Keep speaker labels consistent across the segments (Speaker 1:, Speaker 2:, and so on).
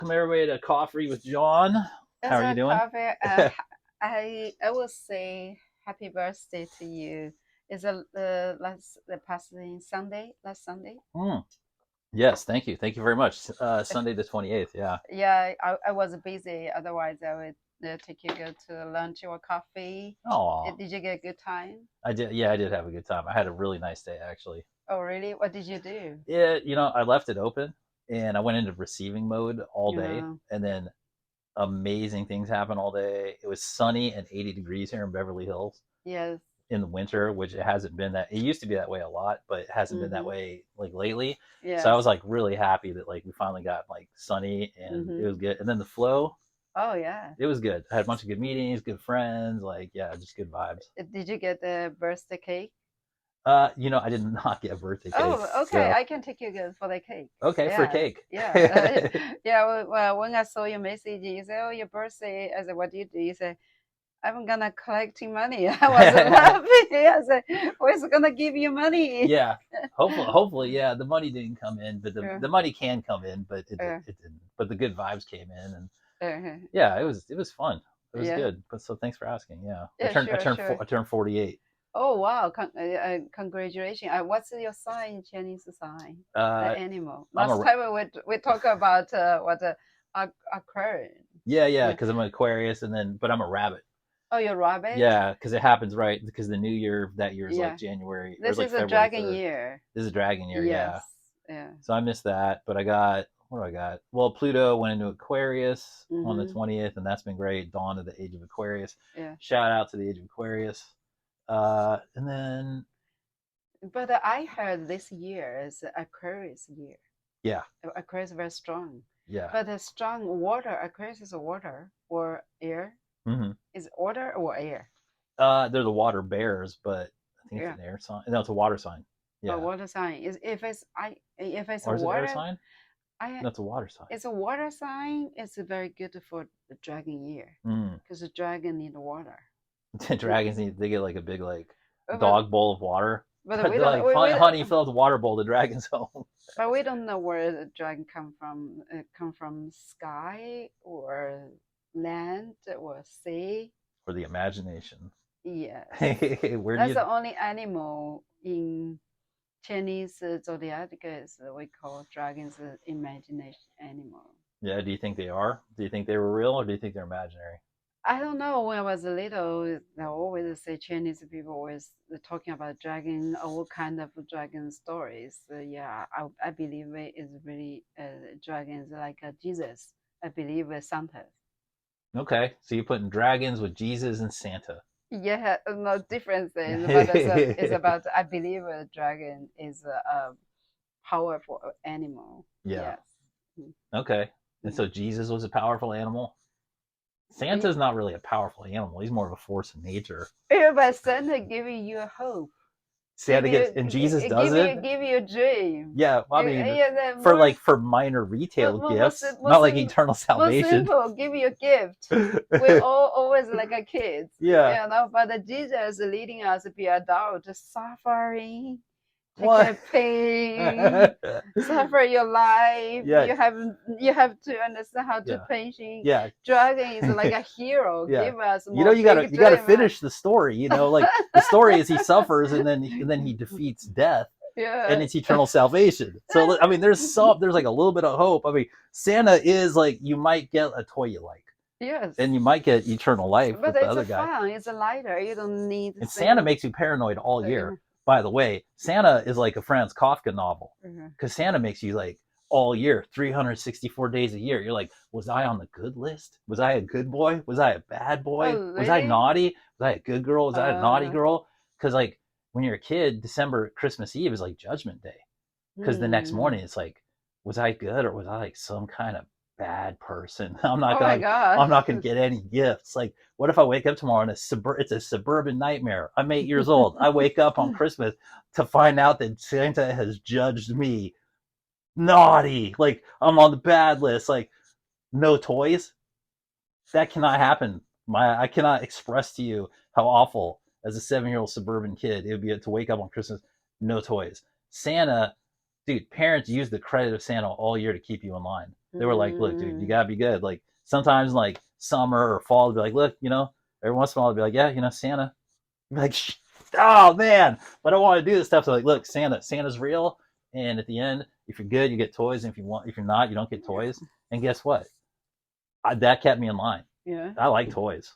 Speaker 1: Welcome everybody to Coffree with John. How
Speaker 2: As
Speaker 1: are you
Speaker 2: a
Speaker 1: doing?
Speaker 2: coffee, I will say happy birthday to you. Is the past Sunday, last Sunday?
Speaker 1: Mm, yes, thank you. Thank you very much. Sunday the 28th. Yeah.
Speaker 2: Yeah, I was busy. Otherwise, I would take you go to lunch or coffee.
Speaker 1: Oh,
Speaker 2: Did you get a good time?
Speaker 1: I did. Yeah, I did have a good time. I had a really nice day actually.
Speaker 2: Oh, really? What did you do?
Speaker 1: Yeah, I left it open and I went into receiving mode all day,
Speaker 2: Yeah.
Speaker 1: and then amazing things happened all day. It was sunny and 80 degrees here in Beverly Hills
Speaker 2: Yes.
Speaker 1: in the winter, which it hasn't been that. It used to be that way a lot, but it hasn't been that
Speaker 2: Mm-hmm.
Speaker 1: way like lately. So I
Speaker 2: Yes.
Speaker 1: was like really happy that like we finally got like sunny and it
Speaker 2: Mm-hmm.
Speaker 1: was good. And then the flow,
Speaker 2: Oh, yeah.
Speaker 1: it was good. I had a bunch of good meetings, good friends, like yeah, just good vibes.
Speaker 2: Did you get the birthday cake?
Speaker 1: I did not get a birthday cake.
Speaker 2: Oh, okay.
Speaker 1: So
Speaker 2: I can take you good for the cake.
Speaker 1: okay, for
Speaker 2: Yeah,
Speaker 1: cake.
Speaker 2: yeah, yeah. Well, when I saw your message, you say, "Oh, your birthday." I said, "What do you do?" You say, "I'm gonna collecting money." I was laughing. I said, "Who's gonna give you money?"
Speaker 1: Yeah. Hopefully, yeah. The money didn't come in, but the,
Speaker 2: Uh,
Speaker 1: the money can come in, but
Speaker 2: uh,
Speaker 1: it didn't. But the good vibes came in, and
Speaker 2: uh,
Speaker 1: yeah, it was fun. It was
Speaker 2: yeah,
Speaker 1: good. But so thanks for asking. Yeah, I
Speaker 2: yeah,
Speaker 1: turned I
Speaker 2: sure,
Speaker 1: turned
Speaker 2: sure.
Speaker 1: I turned 48.
Speaker 2: Oh, wow! Congratulations. What's your sign? Chinese sign? The
Speaker 1: Uh,
Speaker 2: animal.
Speaker 1: I'm
Speaker 2: Last
Speaker 1: a
Speaker 2: time we talk about what occurred.
Speaker 1: yeah,
Speaker 2: Yeah.
Speaker 1: because I'm an Aquarius, but I'm a rabbit.
Speaker 2: Oh, your rabbit.
Speaker 1: Yeah, because it happens right because the new year that year is like
Speaker 2: Yeah.
Speaker 1: January or
Speaker 2: This
Speaker 1: it's like
Speaker 2: is a
Speaker 1: February
Speaker 2: dragon
Speaker 1: 3rd.
Speaker 2: year.
Speaker 1: This is a dragon year,
Speaker 2: Yes.
Speaker 1: yeah.
Speaker 2: Yeah.
Speaker 1: So I missed that, but I got what do I got? Well, Pluto went into Aquarius on the
Speaker 2: Mm-hmm.
Speaker 1: 20th, and that's been great. Dawn of the Age of Aquarius.
Speaker 2: Yeah.
Speaker 1: Shout out to the Age of Aquarius. And then
Speaker 2: But I heard this year is Aquarius year.
Speaker 1: yeah,
Speaker 2: Aquarius is very strong.
Speaker 1: yeah.
Speaker 2: But the strong water, Aquarius is water or air.
Speaker 1: hmm
Speaker 2: Is water or air?
Speaker 1: they're the water bears, but I think it's
Speaker 2: Yeah.
Speaker 1: an air sign. No, it's a water sign.
Speaker 2: A
Speaker 1: Yeah,
Speaker 2: water sign is if it's a
Speaker 1: or is it air
Speaker 2: water
Speaker 1: sign?
Speaker 2: I
Speaker 1: No, it's a water sign.
Speaker 2: it's a water sign. It's very good for the dragon year
Speaker 1: Mm.
Speaker 2: because the dragon need water.
Speaker 1: Dragons need they get like a big like
Speaker 2: But
Speaker 1: dog bowl of water.
Speaker 2: we
Speaker 1: They're
Speaker 2: don't
Speaker 1: like, honey, fill out the water bowl. The dragon's home.
Speaker 2: but we don't know where the dragon come from. Come from sky or land or sea.
Speaker 1: For the imagination.
Speaker 2: Yes,
Speaker 1: Where do
Speaker 2: that's
Speaker 1: you?
Speaker 2: the only animal in Chinese zodiac is we call dragons imagination animal.
Speaker 1: Yeah, do you think they are? Do you think they were real, or do you think they're imaginary?
Speaker 2: I don't know. When I was little, they always say Chinese people always talking about dragon, all kind of dragon stories. Yeah, I believe it is really dragons like Jesus. I believe Santa.
Speaker 1: Okay, so you're putting dragons with Jesus and Santa.
Speaker 2: Yeah, no differences, but it's about I believe a dragon is a powerful animal.
Speaker 1: Yeah.
Speaker 2: Yes.
Speaker 1: Okay. And
Speaker 2: Mm-hmm.
Speaker 1: so Jesus was a powerful animal. Santa's not really a powerful animal. He's more of a force of nature.
Speaker 2: Yeah, but Santa giving you hope,
Speaker 1: Santa gets and Jesus doesn't.
Speaker 2: give you a dream.
Speaker 1: Yeah, well, I mean,
Speaker 2: Yeah, the
Speaker 1: for minor retail gifts, not like eternal
Speaker 2: more
Speaker 1: salvation.
Speaker 2: simple. Give you a gift. We're all always like a kids,
Speaker 1: Yeah.
Speaker 2: you know. But the Jesus leading us to be adult, suffering, take
Speaker 1: What?
Speaker 2: a pain, suffer your life.
Speaker 1: Yeah.
Speaker 2: You have to understand how to
Speaker 1: Yeah.
Speaker 2: patient.
Speaker 1: Yeah.
Speaker 2: Dragon is like a hero.
Speaker 1: Yeah.
Speaker 2: Give us
Speaker 1: You know,
Speaker 2: more big
Speaker 1: you gotta
Speaker 2: dream.
Speaker 1: finish the story. Like the story is he suffers and then he defeats death and
Speaker 2: Yeah.
Speaker 1: it's eternal salvation. So I mean, there's like a little bit of hope. I mean, Santa is like you might get a toy you like,
Speaker 2: Yes.
Speaker 1: and you might get eternal life
Speaker 2: But
Speaker 1: with the
Speaker 2: it's
Speaker 1: other
Speaker 2: a
Speaker 1: guy.
Speaker 2: fun. It's a lighter. You don't need
Speaker 1: And Santa
Speaker 2: thing.
Speaker 1: makes you paranoid all
Speaker 2: Yeah.
Speaker 1: year. By the way, Santa is like a Franz Kafka novel
Speaker 2: Mhm.
Speaker 1: because Santa makes you like all year, 364 days a year. You're like, was I on the good list? Was I a good boy? Was I a bad boy?
Speaker 2: Oh,
Speaker 1: Was I
Speaker 2: really?
Speaker 1: naughty? Was I a good girl? Was I a naughty
Speaker 2: Uh,
Speaker 1: girl? Because like when you're a kid, Christmas Eve is like Judgment Day. Because the next
Speaker 2: hmm.
Speaker 1: morning it's like, was I good or was I like some kind of bad person?
Speaker 2: Oh my
Speaker 1: I'm
Speaker 2: God.
Speaker 1: not gonna get any gifts. Like, what if I wake up tomorrow and it's a suburban nightmare? I'm 8 years old. I wake up on Christmas to find out that Santa has judged me naughty. Like I'm on the bad list. Like no toys. That cannot happen. I cannot express to you how awful as a 7-year old suburban kid it would be to wake up on Christmas no toys. Santa, dude, parents use the credit of Santa all year to keep you in line. They were like, look, dude, you
Speaker 2: Mm,
Speaker 1: gotta be good. Like sometimes like summer or fall, they'll be like, look, every once in a while they'll be like, yeah, Santa. You'd be like, oh man, but I want to do this stuff. So like, look, Santa's real, and at the end, if you're good, you get toys, and if you're not, you don't get toys. And guess what? That kept me in line.
Speaker 2: yeah.
Speaker 1: I like toys.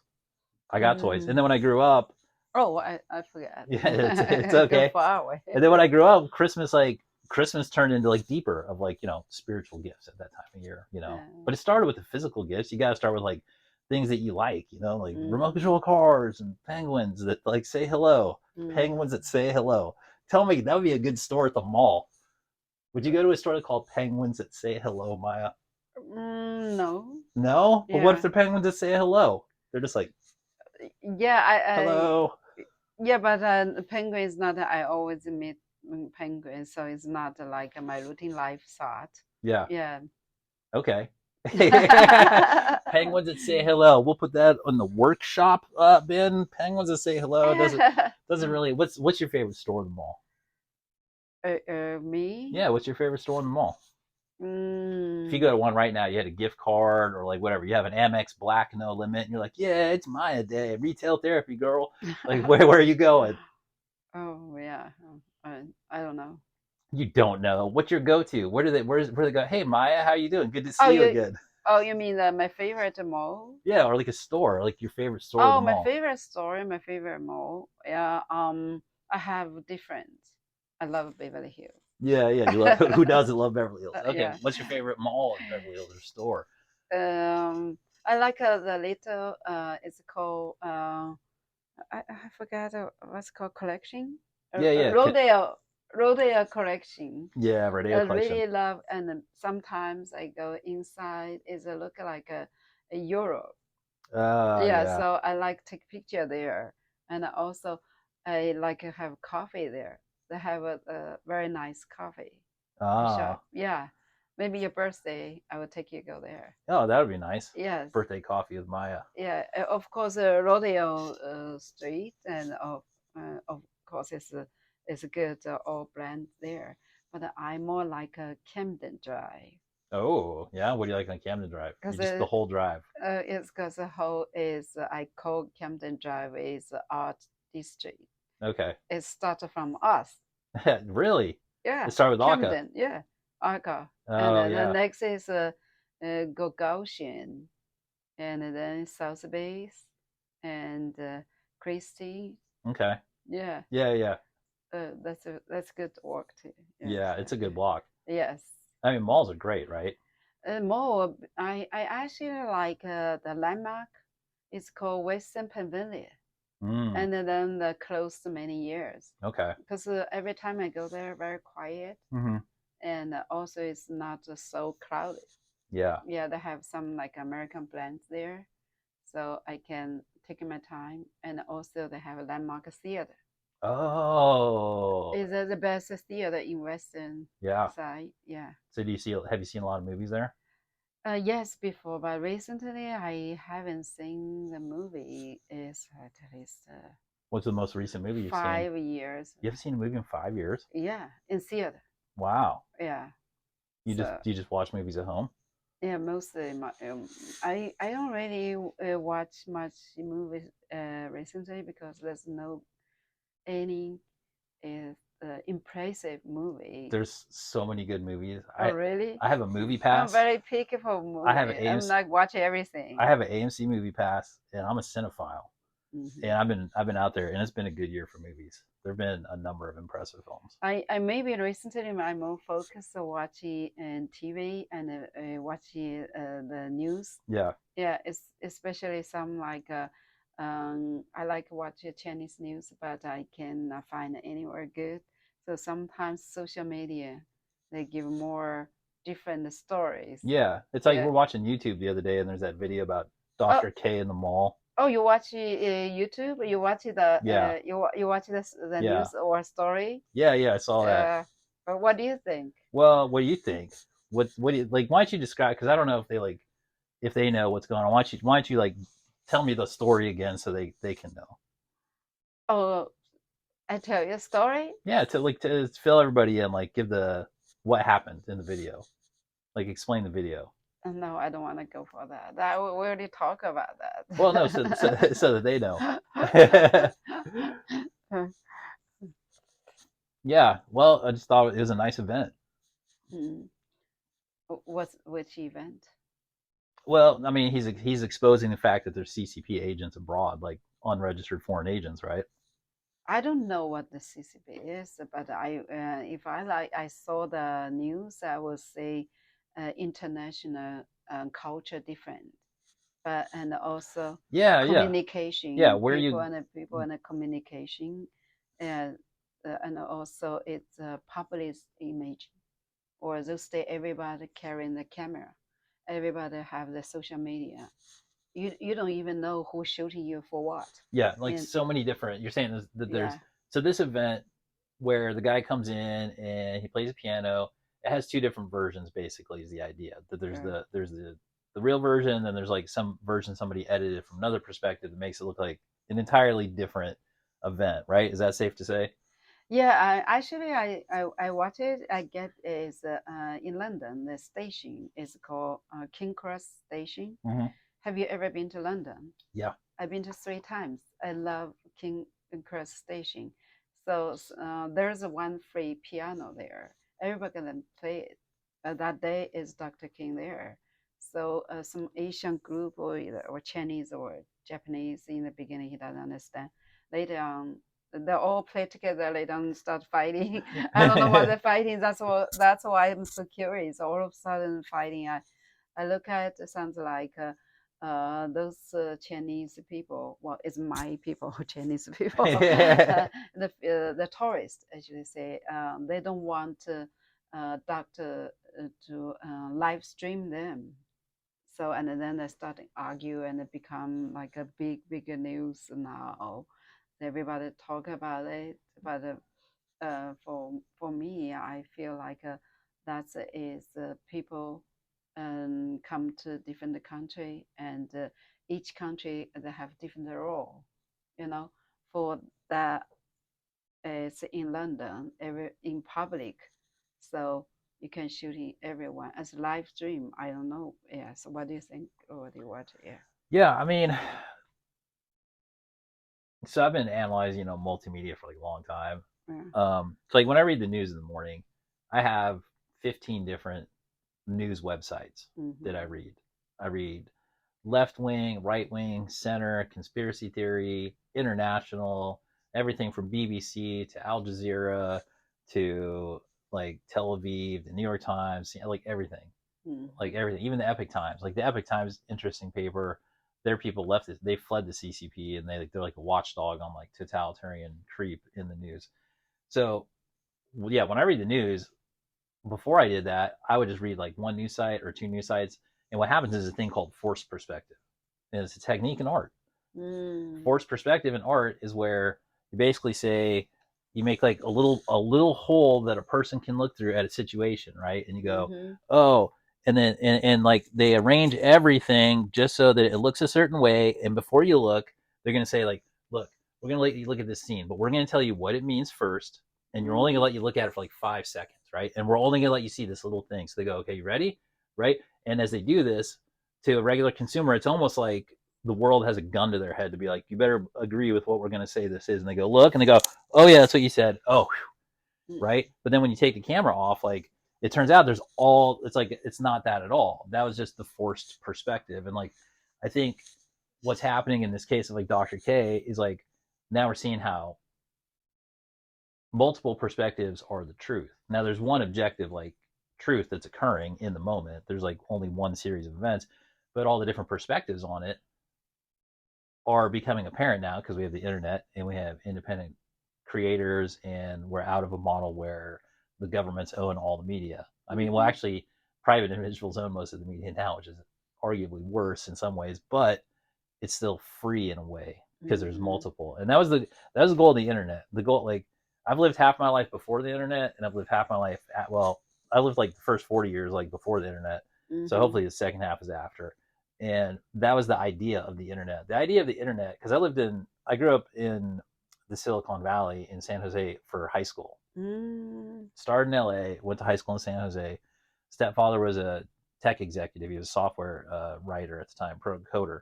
Speaker 1: I got toys, and
Speaker 2: Mm.
Speaker 1: then when I grew up,
Speaker 2: Oh, I forgot.
Speaker 1: yeah, it's
Speaker 2: Too
Speaker 1: okay.
Speaker 2: far away.
Speaker 1: And then when I grew up, Christmas turned into like deeper of like spiritual gifts at that time of year.
Speaker 2: Uh,
Speaker 1: But it started with the physical gifts. You got to start with like things that you like. Like remote
Speaker 2: mm,
Speaker 1: control cars and penguins that like say hello.
Speaker 2: mm.
Speaker 1: Penguins that say hello. Tell me that would be a good store at the mall. Would you go to a store called Penguins that say hello, Maya?
Speaker 2: No.
Speaker 1: No. But what if
Speaker 2: Yeah.
Speaker 1: they're penguins that say hello? They're just like
Speaker 2: Yeah,
Speaker 1: hello.
Speaker 2: yeah, but penguin is not. I always meet penguins, so it's not like my routine life thought.
Speaker 1: Yeah.
Speaker 2: Yeah.
Speaker 1: Okay. Penguins that say hello. We'll put that on the workshop bin. Penguins that say hello. Doesn't really. What's your favorite store in the mall?
Speaker 2: Me?
Speaker 1: Yeah, what's your favorite store in the mall? If you
Speaker 2: Mm.
Speaker 1: go to one right now, you had a gift card or like whatever. You have an Amex Black no limit, and you're like, yeah, it's Maya Day, retail therapy, girl. Like, where are you going?
Speaker 2: Oh yeah. I don't know.
Speaker 1: You don't know. What's your go-to? Where do they go? Hey, Maya, how you doing? Good to
Speaker 2: Oh
Speaker 1: see you
Speaker 2: you
Speaker 1: again.
Speaker 2: oh you mean my favorite mall?
Speaker 1: Yeah, or like a store, like your favorite store in the
Speaker 2: Oh, my
Speaker 1: mall.
Speaker 2: favorite story, my favorite mall. Yeah, I have different. I love Beverly Hills.
Speaker 1: Yeah, yeah. You love who doesn't love Beverly Hills? Okay,
Speaker 2: Yeah.
Speaker 1: what's your favorite mall in Beverly Hills or store?
Speaker 2: Um, I like the little. It's called. I forgot what's called collection.
Speaker 1: Yeah, yeah,
Speaker 2: Rodeo collection.
Speaker 1: yeah.
Speaker 2: I
Speaker 1: Radio collection.
Speaker 2: really love, and sometimes I go inside. It's a look like a Europe. Yeah,
Speaker 1: Yeah.
Speaker 2: so I like take picture there, and also I like to have coffee there. They have a very nice coffee shop.
Speaker 1: Ah,
Speaker 2: Yeah, maybe your birthday, I will take you go there.
Speaker 1: oh, that would be nice.
Speaker 2: Yes,
Speaker 1: Birthday coffee with Maya.
Speaker 2: yeah. Of course, Rodeo Street, and of course it's a good all brand there. But I'm more like a Camden Drive
Speaker 1: Oh, yeah. What do you like on Camden Drive? You
Speaker 2: because
Speaker 1: just the whole drive.
Speaker 2: it's because the whole is I call Camden Drive is art district.
Speaker 1: Okay.
Speaker 2: It started from us.
Speaker 1: Really?
Speaker 2: Yeah,
Speaker 1: It started with Aka.
Speaker 2: Camden. Yeah, Arca. And
Speaker 1: Oh
Speaker 2: then the
Speaker 1: yeah.
Speaker 2: next is Gaussian, and then South Base, and Christie.
Speaker 1: Okay.
Speaker 2: Yeah,
Speaker 1: Yeah, yeah,
Speaker 2: that's good work too. Yes.
Speaker 1: yeah. It's a good block.
Speaker 2: Yes.
Speaker 1: I mean, malls are great, right?
Speaker 2: More, I actually like the landmark. It's called Western Pavilion,
Speaker 1: Mm.
Speaker 2: and then the closed many years
Speaker 1: Okay.
Speaker 2: because every time I go there, very quiet,
Speaker 1: Mm-hmm.
Speaker 2: and also it's not so crowded.
Speaker 1: Yeah.
Speaker 2: Yeah, they have some like American brands there, so I can take my time. And also they have a landmark theater.
Speaker 1: Oh.
Speaker 2: Is the best theater in Western
Speaker 1: Yeah.
Speaker 2: side? Yeah.
Speaker 1: So have you seen a lot of movies there?
Speaker 2: Yes, before, but recently I haven't seen the movie. Is at least
Speaker 1: What's the most recent movie you've seen?
Speaker 2: 5 years.
Speaker 1: You haven't seen a movie in 5 years?
Speaker 2: Yeah, in theater.
Speaker 1: Wow.
Speaker 2: Yeah.
Speaker 1: You just
Speaker 2: So
Speaker 1: do you just watch movies at home?
Speaker 2: yeah, mostly I don't really watch much movies recently because there's no any impressive movie.
Speaker 1: There's so many good movies.
Speaker 2: Oh really?
Speaker 1: I have a movie
Speaker 2: I'm
Speaker 1: pass.
Speaker 2: very picky for
Speaker 1: I have an
Speaker 2: movie. I'm
Speaker 1: AMC
Speaker 2: not watch everything.
Speaker 1: I have an AMC movie pass, and I'm a cinephile. And
Speaker 2: Hmm.
Speaker 1: I've been out there, and it's been a good year for movies. There've been a number of impressive films.
Speaker 2: I maybe recently I'm more focused on watching TV and watching the news.
Speaker 1: Yeah,
Speaker 2: Yeah, it's especially some like I like watch Chinese news, but I cannot find anywhere good. So sometimes social media they give more different stories.
Speaker 1: yeah. It's like
Speaker 2: Yeah.
Speaker 1: we're watching YouTube the other day, and there's that video about
Speaker 2: Oh,
Speaker 1: Dr. K in the mall.
Speaker 2: oh, you watch YouTube? You watch the
Speaker 1: Yeah,
Speaker 2: you watch the
Speaker 1: yeah,
Speaker 2: news or story?
Speaker 1: yeah, yeah. I saw that.
Speaker 2: But what do you think?
Speaker 1: Well, what do you think? What do you like? Why don't you describe? Because I don't know if they know what's going on. Why don't you like tell me the story again so they can know?
Speaker 2: Oh, I tell you a story.
Speaker 1: Yeah, to fill everybody in, like give the what happened in the video, like explain the video.
Speaker 2: No, I don't want to go for that. That we already talk about
Speaker 1: Well, no, so that they know.
Speaker 2: that.
Speaker 1: Yeah, well, I just thought it was a nice event.
Speaker 2: Mm. What's which event?
Speaker 1: Well, I mean, he's exposing the fact that there's CCP agents abroad, like unregistered foreign agents, right?
Speaker 2: I don't know what the CCP is, but if I saw the news, I would say international culture different, but and also
Speaker 1: Yeah, yeah, yeah.
Speaker 2: communication,
Speaker 1: Where you?
Speaker 2: people and the communication, and also it's a public image, or those day everybody carrying the camera, everybody have the social media. You don't even know who's shooting you for what,
Speaker 1: Yeah, like
Speaker 2: and
Speaker 1: so many different. You're saying that there's
Speaker 2: yeah,
Speaker 1: so this event where the guy comes in and he plays a piano. It has two different versions, basically, is the idea that
Speaker 2: yeah.
Speaker 1: there's the real version, and there's like some version somebody edited from another perspective that makes it look like an entirely different event, right? Is that safe to say?
Speaker 2: Yeah, I watch it. I get is in London. The station is called King Cross Station.
Speaker 1: Mm-hmm.
Speaker 2: Have you ever been to London?
Speaker 1: Yeah.
Speaker 2: I've been to 3 times. I love King Cross Station. So there's a one free piano there. Everybody can play it. That day is Dr. King there. So some Asian group or Chinese or Japanese in the beginning he doesn't understand. Later on, they all play together. They don't start fighting. I don't know what they're fighting. That's why I'm so curious. All of a sudden fighting. I look at it sounds like those Chinese people. Well, it's my people, Chinese people.
Speaker 1: Yeah.
Speaker 2: The tourists, as you say, they don't want doctor to live stream them. So and then they start to argue and it become like a bigger news now. Everybody talk about it, but for me, I feel like that is people come to different country and each country they have different role. You know, for that it's in London, every in public, so you can shoot in everyone as live stream. I don't know. Yeah. So what do you think? Or do you watch? Yeah.
Speaker 1: Yeah, I mean, so I've been analyzing, multimedia for like a long time.
Speaker 2: Yeah.
Speaker 1: So like when I read the news in the morning, I have 15 different news websites that I
Speaker 2: Mm-hmm.
Speaker 1: read. I read left wing, right wing, center, conspiracy theory, international, everything from BBC to Al Jazeera to like Tel Aviv, the New York Times, like everything, like
Speaker 2: Mm-hmm.
Speaker 1: everything, even the Epic Times. Like the Epic Times, interesting paper. Their people left it. They fled the CCP, and they're like a watchdog on like totalitarian creep in the news. So yeah, when I read the news, before I did that, I would just read like one news site or two news sites. And what happens is a thing called forced perspective. And it's a technique in art.
Speaker 2: Mm-hmm.
Speaker 1: Forced perspective in art is where you basically say you make like a little hole that a person can look through at a situation, right? And you go,
Speaker 2: Mm-hmm.
Speaker 1: oh, and then and like they arrange everything just so that it looks a certain way. And before you look, they're gonna say like, look, we're gonna let you look at this scene, but we're gonna tell you what it means first, and you're only gonna
Speaker 2: Mm-hmm.
Speaker 1: let you look at it for like 5 seconds, right? And we're only gonna let you see this little thing. So they go, okay, you ready, right? And as they do this to a regular consumer, it's almost like the world has a gun to their head to be like, you better agree with what we're going to say this is. And they go, look, and they go, oh, yeah, that's what you said. Oh, right. But then when you take the camera off, like, it turns out it's like, it's not that at all. That was just the forced perspective. And like, I think what's happening in this case of like Dr. K is like, now we're seeing how multiple perspectives are the truth. Now, there's one objective, like, truth that's occurring in the moment. There's like only one series of events, but all the different perspectives on it are becoming apparent now because we have the internet and we have independent creators, and we're out of a model where the governments own all the media. I mean, well,
Speaker 2: Mm-hmm.
Speaker 1: actually, private individuals own most of the media now, which is arguably worse in some ways, but it's still free in a way because there's
Speaker 2: Mm-hmm.
Speaker 1: multiple. And that was the goal of the internet. The goal, like, I've lived half my life before the internet, and I've lived half my life I lived like the first 40 years like before the internet. So
Speaker 2: Mm-hmm.
Speaker 1: hopefully the second half is after. And that was the idea of the internet. The idea of the internet, because I grew up in the Silicon Valley in San Jose for high school.
Speaker 2: Mm-hmm.
Speaker 1: Started in LA, went to high school in San Jose. Stepfather was a tech executive. He was a software writer at the time, pro coder,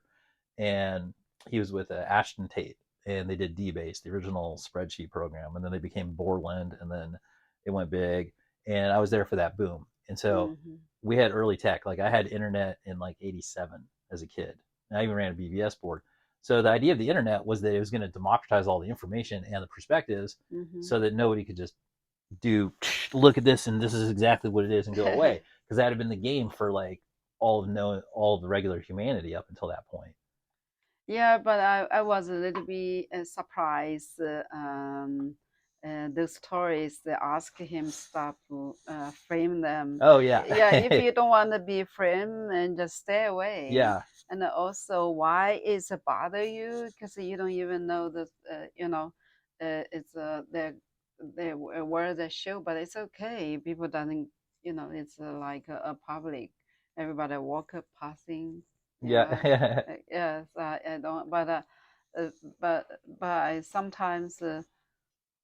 Speaker 1: and he was with Ashton Tate, and they did DBase, the original spreadsheet program, and then they became Borland, and then it went big, and I was there for that boom, and so
Speaker 2: Mm-hmm.
Speaker 1: we had early tech. Like I had internet in like '87 as a kid, and I even ran a BBS board. So the idea of the internet was that it was going to democratize all the information and the perspectives,
Speaker 2: Mm-hmm.
Speaker 1: so that nobody could just do look at this and this is exactly what it is and go away, because that had been the game for like all of the regular humanity up until that point.
Speaker 2: Yeah, but I was a little bit surprised. The stories they ask him stop frame them.
Speaker 1: Oh yeah.
Speaker 2: Yeah, if you don't want to be framed, and just stay away.
Speaker 1: Yeah,
Speaker 2: And also, why is it bother you? Because you don't even know the it's the where they show, but it's okay. People doesn't it's like a public. Everybody walk up passing. Yeah,
Speaker 1: yeah.
Speaker 2: yes, I don't, uh, but I sometimes,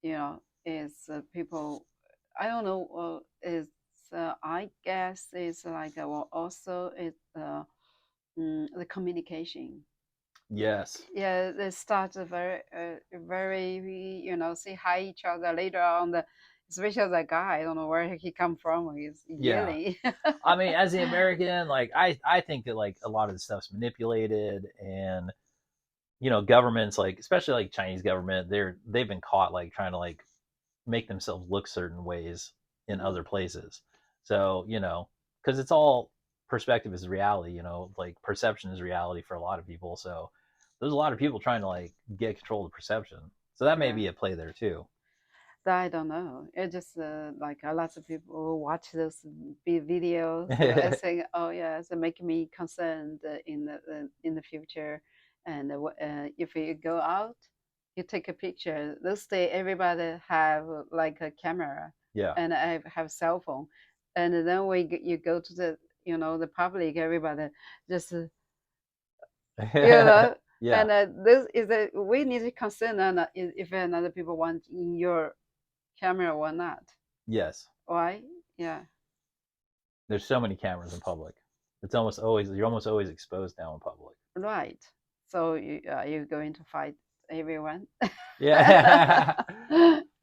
Speaker 2: is people, I don't know, it's, I guess it's like, well, also it's the communication.
Speaker 1: Yes.
Speaker 2: Yeah, they start very, say hi each other later on. Especially the guy, I don't know where he come from. He's
Speaker 1: Yeah,
Speaker 2: yelling.
Speaker 1: I mean, as the American, like I think that like a lot of the stuff's manipulated, and governments, like especially like Chinese government, they've been caught like trying to like make themselves look certain ways in other places. So, because it's all perspective is reality, like perception is reality for a lot of people. So there's a lot of people trying to like get control of the perception. So that may
Speaker 2: Yeah.
Speaker 1: be at play there too.
Speaker 2: I don't know. It just like a lot of people watch those videos and
Speaker 1: Yeah.
Speaker 2: saying, "Oh yeah," so make me concerned in the future. And if you go out, you take a picture. Those day, everybody have like a camera, and I have cell phone. And then you go to the public, everybody just you know.
Speaker 1: Yeah.
Speaker 2: And this is a we need to concern if another people want in your camera or not.
Speaker 1: Yes.
Speaker 2: Why? Yeah,
Speaker 1: There's so many cameras in public. You're almost always exposed now in public.
Speaker 2: right. So you're going to fight everyone?
Speaker 1: Yeah.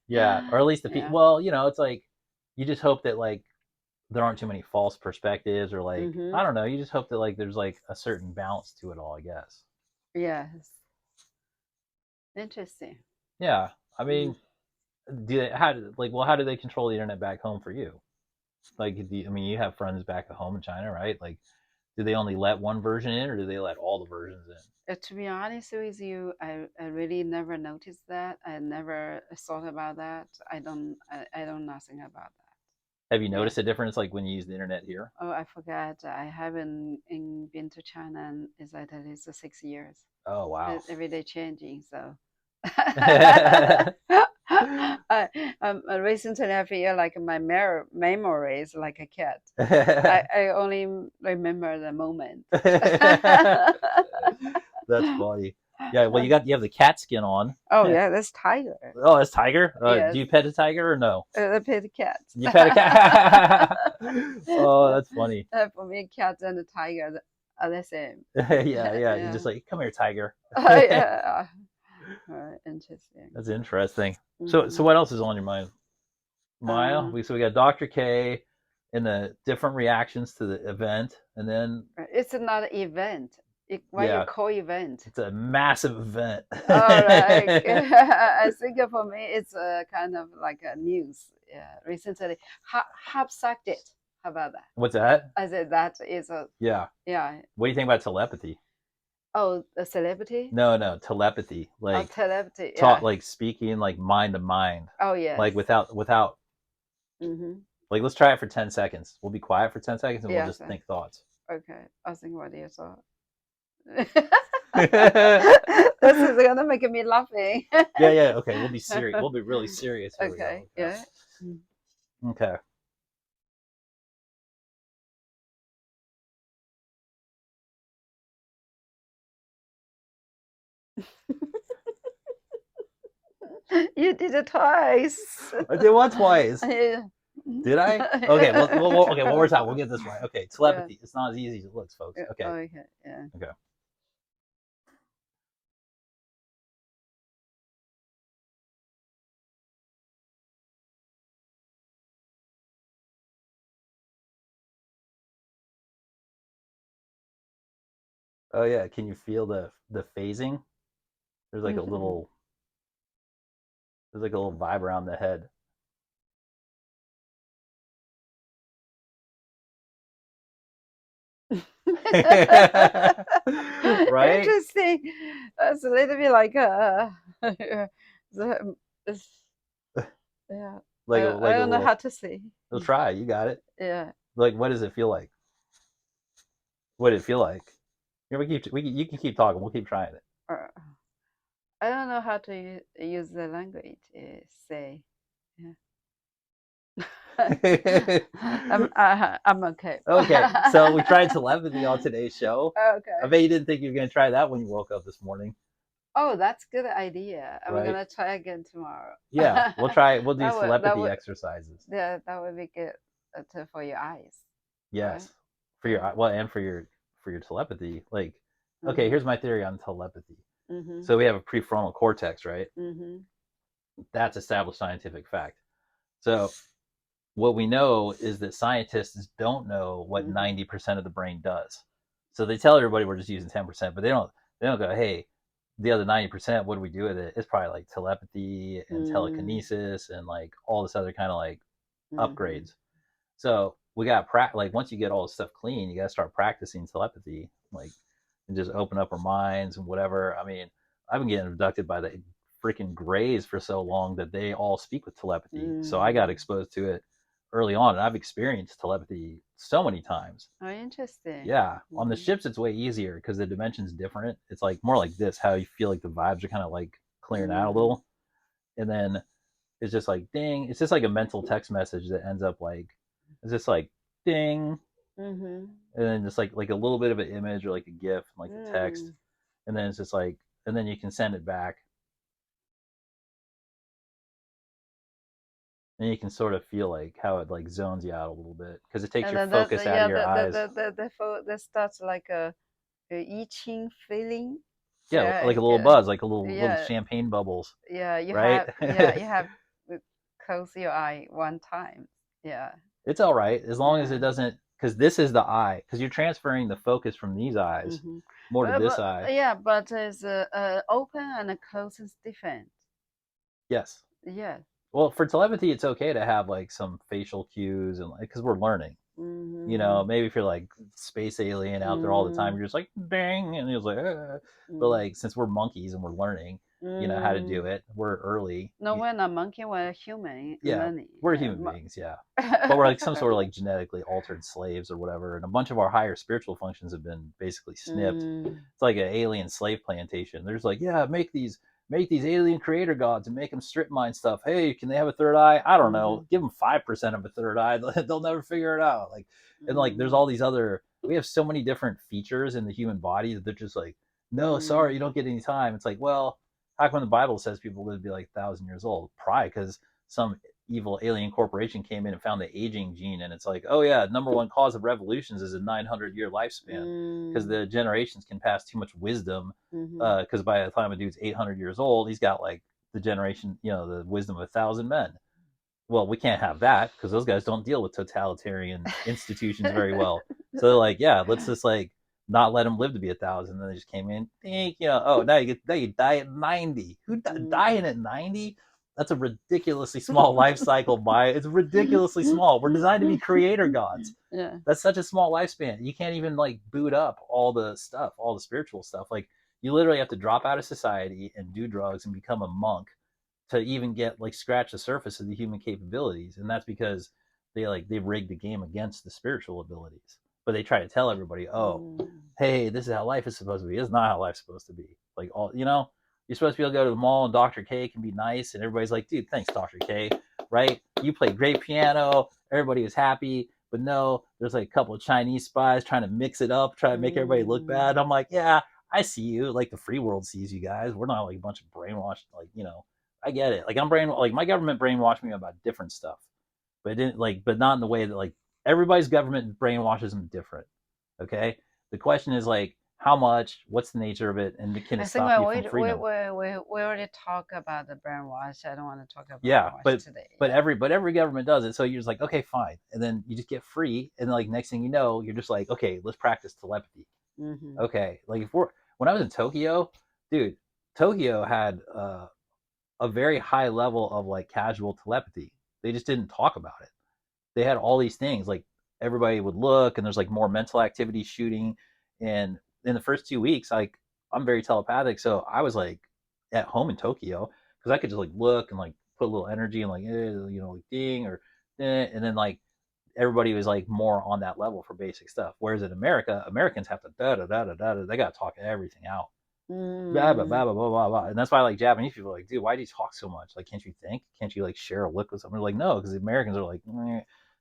Speaker 1: Yeah, or at least the people.
Speaker 2: Yeah.
Speaker 1: Well, it's like you just hope that like there aren't too many false perspectives, or like
Speaker 2: Mm-hmm.
Speaker 1: I don't know. You just hope that like there's like a certain balance to it all. I guess.
Speaker 2: Yes. Interesting.
Speaker 1: Yeah, I
Speaker 2: Mm.
Speaker 1: mean, how do they control the internet back home for you? Like, I mean, you have friends back at home in China, right? Like, do they only let one version in, or do they let all the versions in?
Speaker 2: To be honest with you, I really never noticed that. I never thought about that. I don't nothing about that.
Speaker 1: Have you
Speaker 2: Yeah.
Speaker 1: noticed a difference, like when you use the internet here?
Speaker 2: Oh, I forgot. I haven't been to China in is at least 6 years.
Speaker 1: Oh wow.
Speaker 2: Every day changing. So
Speaker 1: Yeah.
Speaker 2: recently I feel like my memory is like a cat. I only remember the moment.
Speaker 1: That's funny. Yeah, well, you have the cat skin on.
Speaker 2: Oh yeah, that's tiger.
Speaker 1: Oh, that's tiger. Do
Speaker 2: Yes,
Speaker 1: you pet a tiger or no?
Speaker 2: the pet cat.
Speaker 1: You pet a cat. Oh, that's funny.
Speaker 2: For me, cat and the tiger are the same.
Speaker 1: Yeah, yeah. You're
Speaker 2: Yeah.
Speaker 1: just like, come here, tiger.
Speaker 2: Yeah. Interesting.
Speaker 1: That's interesting. So
Speaker 2: Hmm.
Speaker 1: what else is on your mind, Maya?
Speaker 2: Um,
Speaker 1: We got Dr. K and the different reactions to the event, and then
Speaker 2: it's not an event. Why you
Speaker 1: yeah,
Speaker 2: call event?
Speaker 1: it's a massive event.
Speaker 2: All right. I think for me, it's a kind of like a news. Yeah, recently, have sucked it. How about that?
Speaker 1: What's that?
Speaker 2: I said that is a
Speaker 1: Yeah.
Speaker 2: yeah.
Speaker 1: What do you think about telepathy?
Speaker 2: Oh, a celebrity?
Speaker 1: No, no, telepathy.
Speaker 2: Oh,
Speaker 1: Like
Speaker 2: telepathy.
Speaker 1: talk,
Speaker 2: Yeah.
Speaker 1: like speaking, like mind to mind,
Speaker 2: Oh, yes.
Speaker 1: like without.
Speaker 2: Mm-hmm.
Speaker 1: Like, let's try it for 10 seconds. We'll be quiet for 10 seconds, and we'll
Speaker 2: Yes.
Speaker 1: just think thoughts.
Speaker 2: Okay. I think what you saw.
Speaker 1: Yeah,
Speaker 2: This is gonna make me laughing.
Speaker 1: yeah. Okay, we'll be serious. We'll be really serious. Here we
Speaker 2: Okay.
Speaker 1: go.
Speaker 2: Yeah. Mm.
Speaker 1: Okay.
Speaker 2: You did it twice.
Speaker 1: I did what twice?
Speaker 2: Yeah.
Speaker 1: Did I? Okay, well, okay, one more time. We'll get this right. Okay,
Speaker 2: Yeah.
Speaker 1: telepathy. It's not as easy as it looks, folks.
Speaker 2: Yeah.
Speaker 1: Okay,
Speaker 2: Okay. Yeah.
Speaker 1: okay. Oh yeah, can you feel the phasing? There's like a
Speaker 2: Mm-hmm.
Speaker 1: little there's like a little vibe around the head. Right?
Speaker 2: Interesting. It's a little bit like the, it's, yeah. I
Speaker 1: Like a
Speaker 2: don't know
Speaker 1: little.
Speaker 2: how to say.
Speaker 1: We'll try. You got it.
Speaker 2: Yeah.
Speaker 1: Like, what does it feel like? What did it feel like? Here you can keep talking. We'll keep trying
Speaker 2: Uh, I don't know how to use the language. Say. Yeah.
Speaker 1: it.
Speaker 2: I'm okay.
Speaker 1: Okay, so we tried telepathy on today's show. I
Speaker 2: Okay.
Speaker 1: bet you didn't think you were going to try that when you woke up this morning,
Speaker 2: Oh, that's good idea. I'm
Speaker 1: right?
Speaker 2: gonna try again tomorrow.
Speaker 1: Yeah, we'll try. We'll do
Speaker 2: That
Speaker 1: telepathy
Speaker 2: would
Speaker 1: exercises.
Speaker 2: yeah, that would be good for your eyes, right?
Speaker 1: Yes, for
Speaker 2: Yeah.
Speaker 1: your well, and for your telepathy. Like, okay,
Speaker 2: Mhm.
Speaker 1: here's my theory on telepathy.
Speaker 2: Mhm.
Speaker 1: So we have a prefrontal cortex, right?
Speaker 2: Mhm.
Speaker 1: That's established scientific fact. So what we know is that scientists don't know what
Speaker 2: Mhm.
Speaker 1: 90% of the brain does. So they tell everybody we're just using 10%, but they don't go, hey, the other 90%, what do we do with it? It's probably like telepathy and
Speaker 2: Mhm.
Speaker 1: telekinesis and like all this other kind of like
Speaker 2: Mhm.
Speaker 1: upgrades. So we got like once you get all this stuff clean, you got to start practicing telepathy, like and just open up our minds and whatever. I mean, I've been getting abducted by the freaking Greys for so long that they all speak with telepathy. So I got
Speaker 2: Mhm.
Speaker 1: exposed to it early on, and I've experienced telepathy so many times.
Speaker 2: Oh, interesting.
Speaker 1: Yeah, on the
Speaker 2: Mhm.
Speaker 1: ships it's way easier because the dimension's different. It's like more like this, how you feel like the vibes are kind of like clearing out a
Speaker 2: Mhm.
Speaker 1: little, and then it's just like ding. It's just like a mental text message that ends up like it's just like ding,
Speaker 2: Mhm.
Speaker 1: and then just like a little bit of an image or like a GIF, like a text,
Speaker 2: Mm.
Speaker 1: and then it's just like, and then you can send it back, and you can sort of feel like how it like zones you out a little bit because it takes
Speaker 2: And
Speaker 1: your
Speaker 2: then
Speaker 1: focus out of
Speaker 2: yeah,
Speaker 1: your eyes.
Speaker 2: that starts like a itching feeling.
Speaker 1: Yeah,
Speaker 2: Yeah.
Speaker 1: like a little
Speaker 2: Yeah.
Speaker 1: buzz, like a little
Speaker 2: Yeah.
Speaker 1: champagne bubbles,
Speaker 2: Yeah.
Speaker 1: right?
Speaker 2: You have to close your eye one time. Yeah.
Speaker 1: It's all right as long as it
Speaker 2: Yeah.
Speaker 1: doesn't, because this is the eye, because you're transferring the focus from these eyes
Speaker 2: Mm-hmm.
Speaker 1: more to this
Speaker 2: But
Speaker 1: eye.
Speaker 2: yeah, but it's open and close is different.
Speaker 1: Yes.
Speaker 2: Yeah.
Speaker 1: Well, for telepathy, it's okay to have like some facial cues and like because we're learning.
Speaker 2: Mm-hmm.
Speaker 1: Maybe if you're like space alien out there all the time,
Speaker 2: Mm-hmm.
Speaker 1: you're just like ding, and it was like, but
Speaker 2: Mm-hmm.
Speaker 1: like since we're monkeys and we're learning, how to do
Speaker 2: Mm.
Speaker 1: it. We're early.
Speaker 2: No, we're not monkey. We're human
Speaker 1: Yeah,
Speaker 2: learning.
Speaker 1: we're
Speaker 2: Yeah.
Speaker 1: human beings. Yeah, but we're like some sort of like genetically altered slaves or whatever, and a bunch of our higher spiritual functions have been basically snipped.
Speaker 2: Mm.
Speaker 1: It's like an alien slave plantation. There's like, yeah, make these alien creator gods and make them strip mine stuff. Hey, can they have a third eye? I don't
Speaker 2: Mm-hmm.
Speaker 1: know. Give them 5% of a third eye. They'll never figure it out. Like, and like, there's
Speaker 2: Mm.
Speaker 1: all these other. We have so many different features in the human body that they're just like, no, sorry, you
Speaker 2: Mm.
Speaker 1: don't get any time. It's like, well, how come the Bible says people live to be like 1,000 years old? Probably because some evil alien corporation came in and found the aging gene, and it's like, oh yeah, number one cause of revolutions is a 900-year lifespan because
Speaker 2: Mm.
Speaker 1: the generations can pass too much wisdom.
Speaker 2: Mm-hmm.
Speaker 1: Because by the time a dude's 800 years old, he's got like the generation, the wisdom of 1,000 men. Well, we can't have that because those guys don't deal with totalitarian institutions very well. So they're like, yeah, let's just like not let them live to be 1,000. And then they just came in, oh, now you die at 90. Who
Speaker 2: Mm.
Speaker 1: dying at 90? That's a ridiculously small life cycle. It's ridiculously small. We're designed to be creator gods.
Speaker 2: Yeah.
Speaker 1: That's such a small lifespan. You can't even like boot up all the stuff, all the spiritual stuff. Like you literally have to drop out of society and do drugs and become a monk to even get like scratch the surface of the human capabilities, and that's because they rigged the game against the spiritual abilities, but they try to tell everybody, oh,
Speaker 2: Mm.
Speaker 1: hey, this is how life is supposed to be. It's not how life's supposed to be. Like, all you're supposed to be able to go to the mall and Dr. K can be nice, and everybody's like, dude, thanks, Dr. K, right? You play great piano, everybody is happy. But no, there's like a couple of Chinese spies trying to mix it up, trying to make everybody look bad.
Speaker 2: Mm.
Speaker 1: I'm like, yeah, I see you. Like the free world sees you guys. We're not like a bunch of brainwashed, like, I get it. Like I'm brain, like my government brainwashed me about different stuff, but it didn't like, but not in the way that like everybody's government brainwashes them different. Okay, the question is like how much, what's the nature of it, and can it
Speaker 2: I think
Speaker 1: stop you
Speaker 2: when
Speaker 1: from freedom?
Speaker 2: we already talk about the brainwash. I don't want to talk about
Speaker 1: Yeah,
Speaker 2: brainwash today.
Speaker 1: but
Speaker 2: Yeah.
Speaker 1: every government does it. So you're just like, okay, fine, and then you just get free, and like next thing you know, you're just like, okay, let's practice telepathy.
Speaker 2: Mm-hmm.
Speaker 1: Okay, like if we're when I was in Tokyo, dude, Tokyo had a very high level of like casual telepathy. They just didn't talk about it. They had all these things like everybody would look, and there's like more mental activity shooting. And in the first 2 weeks, like I'm very telepathic, so I was like at home in Tokyo because I could just like look and like put a little energy and like like ding or and then like everybody was like more on that level for basic stuff. Whereas in America, Americans have to da da da da da. They got to talk everything out. Blah blah
Speaker 2: Mm.
Speaker 1: blah blah blah blah blah. And that's why like Japanese people are like, dude, why do you talk so much? Like, can't you think? Can't you like share a look with someone? They're like, no, because the Americans are like,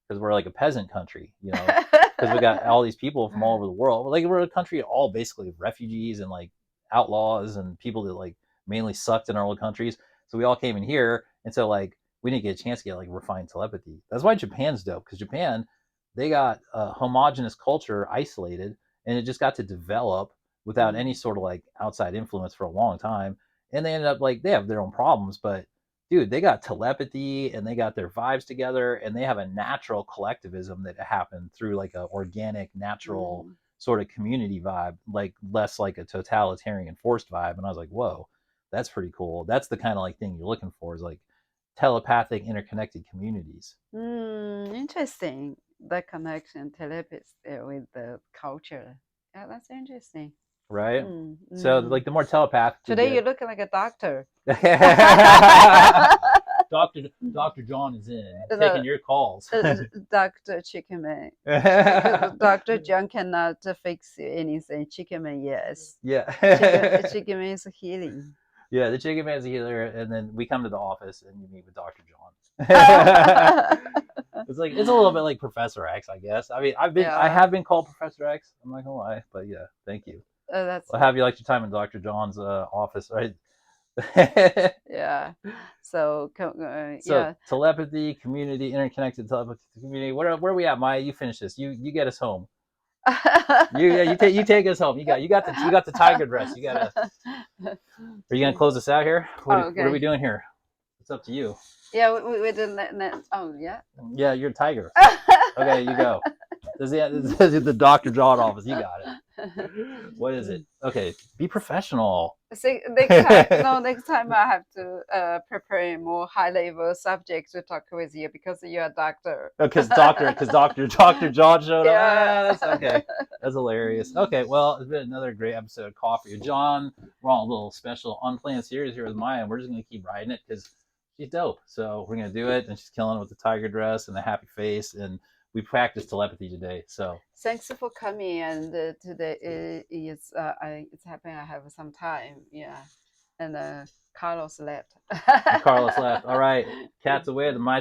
Speaker 1: because we're like a peasant country, because we got all these people from all over the world. Like we're a country all basically of refugees and like outlaws and people that like mainly sucked in our old countries. So we all came in here, and so like we didn't get a chance to get like refined telepathy. That's why Japan's dope, because Japan, they got a homogenous culture isolated, and it just got to develop without any
Speaker 2: Mm.
Speaker 1: sort of like outside influence for a long time. And they ended up like they have their own problems, but dude, they got telepathy and they got their vibes together, and they have a natural collectivism that happened through like a organic, natural
Speaker 2: Mm.
Speaker 1: sort of community vibe, like less like a totalitarian forced vibe. And I was like, whoa, that's pretty cool. That's the kind of like thing you're looking for, is like telepathic interconnected communities,
Speaker 2: Mm. Interesting. The connection telepathy with the culture. Yeah, that's interesting.
Speaker 1: right?
Speaker 2: Mm.
Speaker 1: So
Speaker 2: Mm.
Speaker 1: like the more telepathic you
Speaker 2: Today you
Speaker 1: get.
Speaker 2: look like a doctor.
Speaker 1: Dr. John is in taking
Speaker 2: The
Speaker 1: your calls.
Speaker 2: Dr. Chicken Man. Because
Speaker 1: Yeah.
Speaker 2: Dr. John cannot fix anything. Chicken Man, yes. Chicken Man is healing.
Speaker 1: Yeah, the chicken man's a healer, and then we come to the office and you meet with Dr. John. It's like it's a little bit like Professor X, I guess. I mean, I
Speaker 2: Yeah,
Speaker 1: have been called Professor X. I'm not gonna lie, but yeah, thank you.
Speaker 2: that's
Speaker 1: Well, have you liked your time in Dr. John's office, right?
Speaker 2: yeah. So
Speaker 1: So
Speaker 2: yeah.
Speaker 1: telepathy, community, interconnected telepathy community. Where are we at, Maya? You finish this. You get us home. You take us home. You got the tiger dress. You gotta. Are you gonna close us out here? What are we
Speaker 2: Okay.
Speaker 1: doing here? It's up to you.
Speaker 2: Yeah, we didn't. Oh yeah.
Speaker 1: Yeah, you're a tiger. Okay, you go. This is the Dr. John office. You got it. What is it? Okay, be professional.
Speaker 2: See, next time, no, next time I have to prepare a more high level subject to talk with you because you're a doctor.
Speaker 1: Doctor John showed up.
Speaker 2: Yeah.
Speaker 1: That's okay. That's hilarious. Okay, well, it's been another great episode of Coffee with John. We're on a little special unplanned series here with Maya, and we're just gonna keep riding it because she's dope. So we're gonna do it, and she's killing it with the tiger dress and the happy face, and we practiced telepathy today. So
Speaker 2: Thanks for coming. And today it's happening. I have some time. Yeah, and Carlos left.
Speaker 1: Carlos left. All right, cat's away. The mice